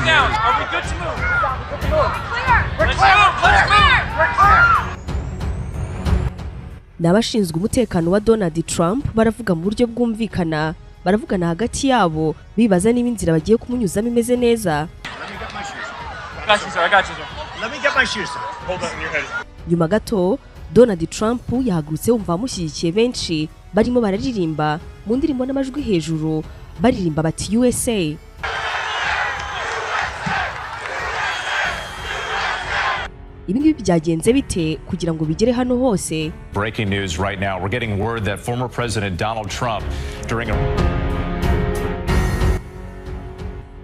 down. Are we good to move? We're clear. N'abashinzwe umutekano wa Donald Trump baravuga mu buryo bwumvikana, baravugana hagati yabo bibaza niba inzira bagiye kumunyuzamo imeze neza. Nyuma gato Donald Trump yahagurutse wumva amushyigikiye benshi barimo bararirimba mu ndirimbo n'amajwi hejuru baririmba bati USA. Ibingibi byagenze bite kugira ngo bigere hano hose? Breaking news right now. We're getting word that former President Donald Trump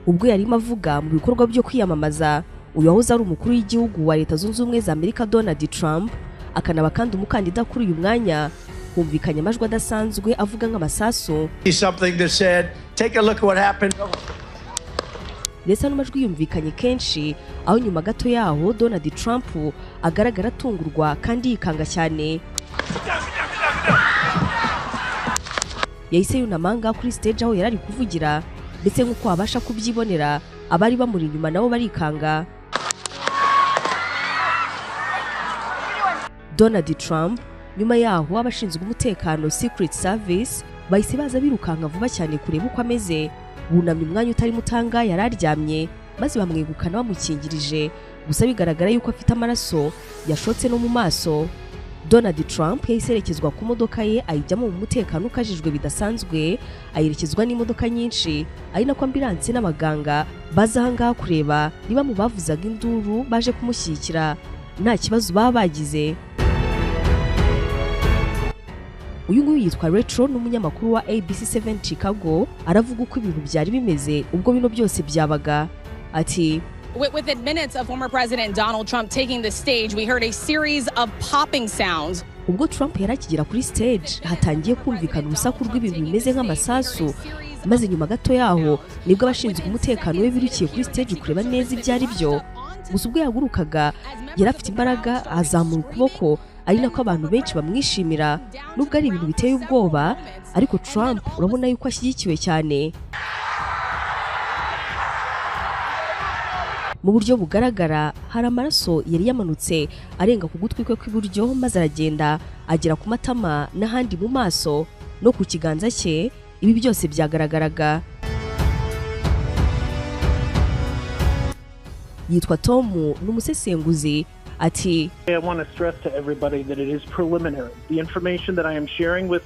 ubwo yarimo avuga mu bikorwa byo kwiyamamaza uyu wahoze ari umukuru w'igihugu wa Leta Zunze Ubumwe za Amerika Donald Trump akanaba kandi umukandida kuri uyu mwanya humvikanye amajwi adasanzwe avuga nk'amasasu. Ndetse n'amajwi yumvikanye kenshi aho nyuma gato yaho Donald Trump agaragara atungurwa kandi yikanga cyane. Yahise yunamanga kuri stage aho yarari kuvugira ndetse nk'uko abasha kubyibonera abari bamuri inyuma nabo barikanga. Donald Trump nyuma yaho abashinzwe umutekano Secret Service bahise baza birukanka vuba cyane kureba uko ameze. Bunamye umwanya utari mutanga yararyamye maze bamwegukana bamukingirije gusa bigaragara yuko afite amaraso yashotse no mu maso. Donald Trump yahiserekezwa ku modoka ye ayijyamo mu mutekano ukajijwe bidasanzwe ayerekezwa n'imodoka nyinshi ari nako ambulance n'abaganga baza ahangaha kureba niba mu bavuzaga induru baje kumushyigikira nta kibazo baba bagize. Uyu nguyu yitwa Retro n'umunyamakuru wa ABC7 Chicago aravuga uko ibintu byari bimeze ubwo bino byose byabaga. Ati Within minutes of former President Donald Trump taking the stage, we heard a series of popping sounds. Ubwo Trump yarakigera kuri stage hatangiye kumvikana urusaku rw'ibintu bimeze nk'amasasu maze nyuma gato yaho nibwo abashinzwe umutekano we birukiye kuri stage kureba neza ibyo ari byo. Gusa ubwo yagurukaga yari afite imbaraga azamura ukuboko ari nako abantu benshi bamwishimira nubwo ari ibintu biteye ubwoba ariko Trump urabona yuko ashyigikiwe cyane. Mu buryo bugaragara hari amaraso yari yamanutse arenga ku gutwi kwe kw'iburyo maze aragenda agera ku matama n'ahandi mu maso no ku kiganza cye. Ibi byose byagaragaraga. Yitwa Tom n'umusesenguzi ati I want to stress to everybody that it is preliminary. The information that I am sharing with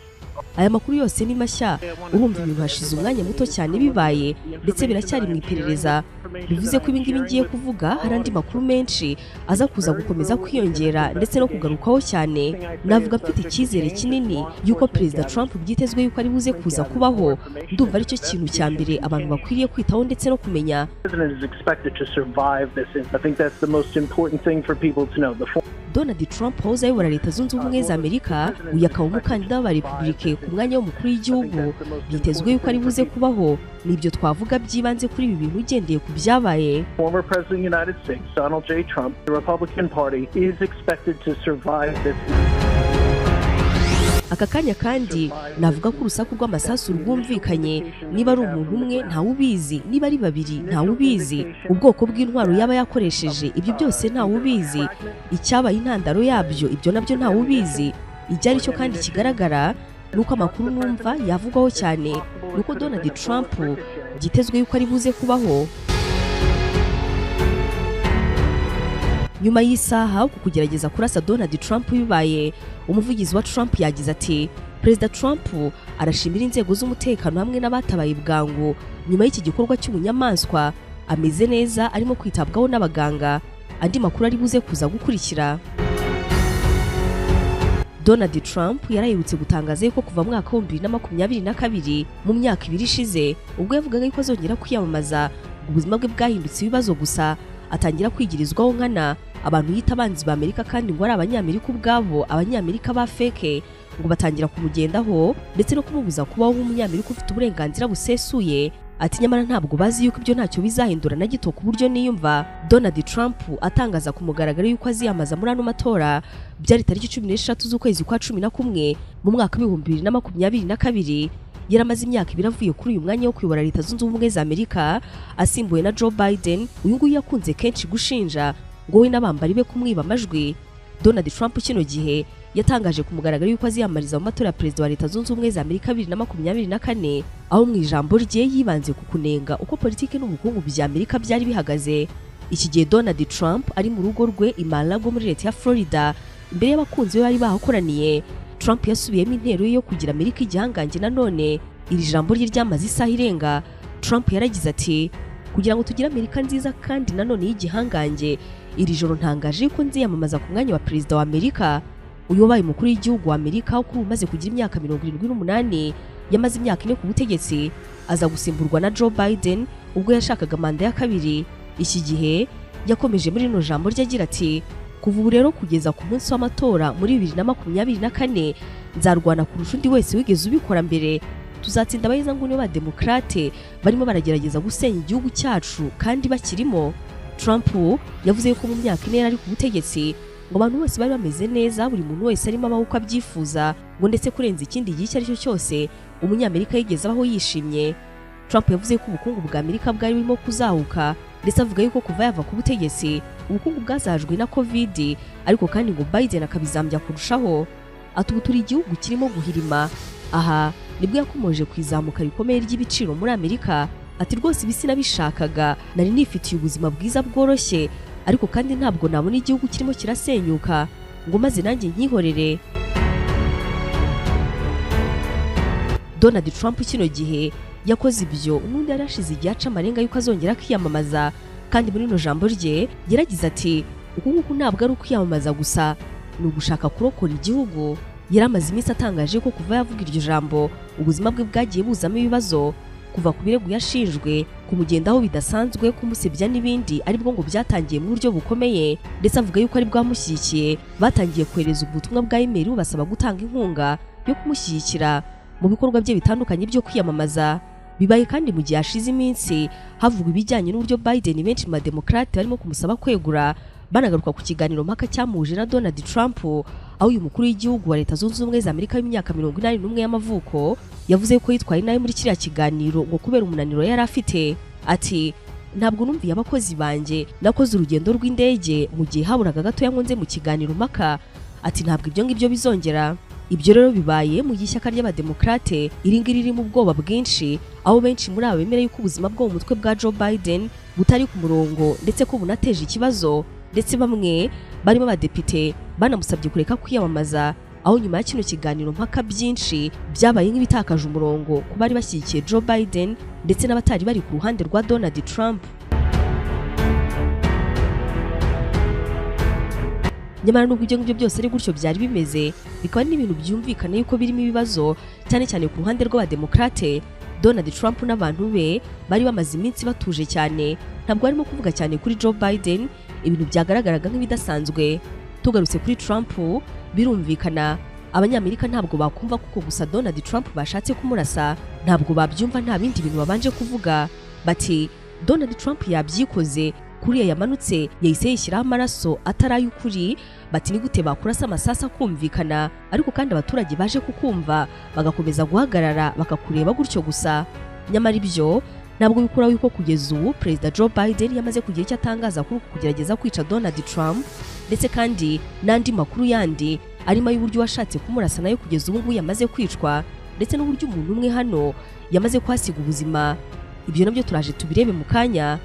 aya makuru yose ni mashya urumva ibintu hashize umwanya muto cyane bibaye ndetse biracyari mu iperereza. Bivuze ko ibingibi ngiye kuvuga hari andi makuru menshi aza kuza gukomeza kwiyongera ndetse no kugarukaho cyane. Navuga mfite icyizere kinini yuko Perezida Trump byitezwe yuko ari buze kuza kubaho. Ndumva aricyo kintu cya mbere abantu bakwiriye kwitaho ndetse no kumenya. Donald Trump wahoze ayobora Leta Zunze Ubumwe za Amerika uyu akaba umukandida wa Republike ku mwanya w'umukuru w'igihugu byitezwe yuko ari buze kubaho. Nibyo twavuga byibanze kuri ibi bintu ugendeye ku byabaye. Former President of the United States Donald J. Trump, the Republican Party is expected to survive this. Aka kanya kandi navuga ko urusaku rw'amasasu rwumvikanye niba ari umuntu umwe ntawe ubizi niba ari babiri ntawe ubizi ubwoko bw'intwaro yaba yakoresheje ibyo byose ntawe ubizi icyabaye intandaro yabyo ibyo nabyo ntawe ubizi. Ijyari cyo kandi kigaragara nuko amakuru numva yavugwaho cyane nuko Donald Trump byitezwe yuko ari buze kubaho. Nyuma y'isaha uko kugerageza kurasa Donald Trump bibaye umuvugizi wa Trump yagize ati Perezida Trump arashimira inzego z'umutekano hamwe n'abatabaye bwangu nyuma y'iki gikorwa cy'ubunyamaswa ameze neza arimo kwitabwaho n'abaganga. Andi makuru ari buze kuza gukurikira. Donald Trump yarayirutse gutangaza yuko kuva mwaka wa 2022 mu myaka 2 ishize ubwo yavugaga yuko azongera kwiyamamaza ubuzima bwe bwahindutse ibibazo gusa atangira kwigirizwaho nkana abantu yita abanzi ba Amerika kandi ngo ari abanyamerika ubwabo abanyamerika ba fake ngo batangira kumugendaho ndetse no kumubuza kubaho nk'umunyamerika ufite uburenganzira busesuye. Ati nyamara ntabwo bazi yuko ibyo ntacyo bizahindura na gito ku buryo niyumva. Donald Trump atangaza ku mugaragaro yuko aziyamaza muri ano matora byari tariki 16 z'ukwezi kwa 11 mu mwaka wa 2022 yaramaze imyaka 2 avuye kuri uyu mwanya wo kuyobora leta zunze ubumwe za Amerika asimbuwe na Joe Biden. Uyu nguyu yakunze kenshi gushinja ngo we n'abambari be kumwiba amajwi. Donald Trump kino gihe yatangaje ku mugaragaro yuko aziyamariza mu matora ya perezida wa leta zunze ubumwe za Amerika 2024, aho mu ijambo rye yibanze ku kunenga uko politiki n'ubukungu bya Amerika byari bihagaze. Iki gihe Donald Trump ari mu rugo rwe i Mar-a-Lago muri leta ya Florida imbere y'abakunzi be bari bahakoraniye. Trump yasubiyemo intero yo kugira Amerika igihangange. Nanone iri jambo rye ryamaze isaha irenga. Trump yaragize ati, kugira ngo tugire Amerika nziza kandi nanone y'igihangange, iri joro ntangaje ko nziyamamaza ku mwanya wa perezida wa Amerika. Uyu wabaye umukuru w'igihugu wa Amerika uko umaze kugira imyaka 78, yamaze imyaka 4 ku butegetsi, aza gusimburwa na Joe Biden ubwo yashakaga manda ya kabiri. Iki gihe yakomeje muri no jambo rye agira ati, kuva ubu rero kugeza ku munsi w'amatora muri 2024 nzarwana kurusha undi wese wigeze ubikora mbere. Tuzatsinda abayiza nguni ba demokrate barimo baragerageza gusenya igihugu cyacu kandi bakirimo. Trump yavuze yuko mu myaka 4 ari ku butegetsi ngo abantu bose bari bameze neza, buri muntu wese arimo abaho uko abyifuza, ngo ndetse kurenza ikindi gihe cyari cyo cyose umunyamerika yigeze abaho yishimye. Trump yavuze ko ubukungu bwa Amerika bwari burimo kuzahuka, ndetse avuga yuko kuva yava ku butegetsi ubukungu bwazajwe na COVID, ariko kandi ngo Biden akabizambya kurushaho. Ati ubu turi igihugu kirimo guhirima. Aha nibwo yakomoje kwizamuka rikomeye ry'ibiciro muri Amerika. Ati rwose ibisi nabishakaga, nari nifitiye ubuzima bwiza bworoshye, ariko kandi ntabwo nabona igihugu kirimo kirasenyuka ngo maze nanjye nkihorere. Donald Trump kino gihe yakoze ibyo ubundi yarashize igihe aca amarenga yuko azongera kwiyamamaza, kandi muri no jambo rye yaragize ati, uku nguku ntabwo ari ukwiyamamaza gusa, ni ugushaka kurokora igihugu. Yaramaze iminsi atangaje ko kuva yavuga iryo jambo ubuzima bwe bwagiye buzamo ibibazo, kuva ku birego yashinjwe, kumugendaho bidasanzwe, kumusebya n'ibindi, aribwo ngo byatangiye mu buryo bukomeye, ndetse avuga yuko ari bwamushyigikiye batangiye kohereza ubutumwa bwa email basaba gutanga inkunga yo kumushyigikira mu bikorwa bye bitandukanye byo kwiyamamaza. Bibaye kandi mu gihe ashize iminsi havugwa ibijyanye n'uburyo Biden benshi mu demokrate barimo kumusaba kwegura, banagaruka ku kiganiro mpaka cyamuje na Donald Trump, aho uyu mukuru w'igihugu wa leta zunze ubumwe za Amerika y'imyaka 81 y'amavuko yavuze ko yitwaye nayo muri kiriya kiganiro ngo kubera umunaniro yari afite. Ati, ntabwo numviye abakozi banjye, nakoze urugendo rw'indege mu gihe haburaga gato yangonze mu kiganiro mpaka. Ati ntabwo ibyo ngibyo bizongera. Ibyo rero bibaye mu gishyaka ry'abademokrate iringiri riri mu bwoba bwinshi, aho benshi muri abo bemera yuko ubuzima bwo mu mutwe bwa Joe Biden butari ku murongo, ndetse ko bunateje ikibazo, ndetse bamwe barimo abadepite banamusabye kureka kwiyamamaza, aho nyuma ya kino kiganiro mpaka byinshi byabaye nk'ibitakaje umurongo ku bari bashyigikiye Joe Biden ndetse n'abatari bari ku ruhande rwa Donald Trump. Nyamara nubwo ibyo ngibyo byose ari gutyo byari bimeze, bikaba n'ibintu byumvikana yuko birimo ibibazo, cyane cyane ku ruhande rw'abademokrate. Donald Trump n'abantu be bari bamaze iminsi batuje cyane, ntabwo barimo kuvuga cyane kuri Joe Biden, ibintu byagaragaraga nk'ibidasanzwe. Tugarutse kuri Trump, birumvikana abanyamerika ntabwo bakumva kuko gusa Donald Trump bashatse kumurasa, ntabwo babyumva, nta bindi bintu babanje kuvuga. Bati Donald Trump yabyikoze, kuriya yamanutse yahise yishyiraho amaraso atari ukuri. Bati ni gute bakurasa amasasa kumvikana, ariko kandi abaturage baje kukumva bagakomeza guhagarara bakakureba gutyo gusa. Nyamara ibyo ntabwo bikuraho yuko kugeza ubu perezida Joe Biden yamaze kugira icyo atangaza kuri kugerageza kwica Donald Trump, ndetse kandi n'andi makuru yandi arimo y'uburyo washatse kumurasa nayo kugeza ubu ngubu yamaze kwicwa, ndetse n'uburyo umuntu umwe hano yamaze kwasiga ubuzima. Ibyo nabyo turaje tubirebe mu kanya.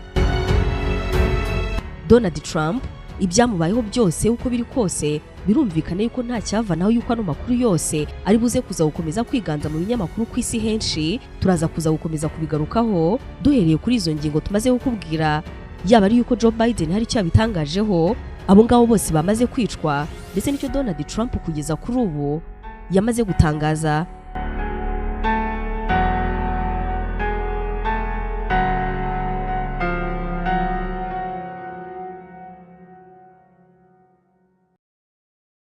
Donald Trump ibyamubayeho byose uko biri kose, birumvikana yuko nta cyavanaho yuko ano makuru yose ari buze kuza gukomeza kwiganza mu binyamakuru ku isi henshi. Turaza kuza gukomeza kubigarukaho duhereye kuri izo ngingo tumaze kukubwira, yaba ari yuko Joe Biden hari icyo yabitangajeho, abo ngabo bose bamaze kwicwa, ndetse n'icyo Donald Trump kugeza kuri ubu yamaze gutangaza.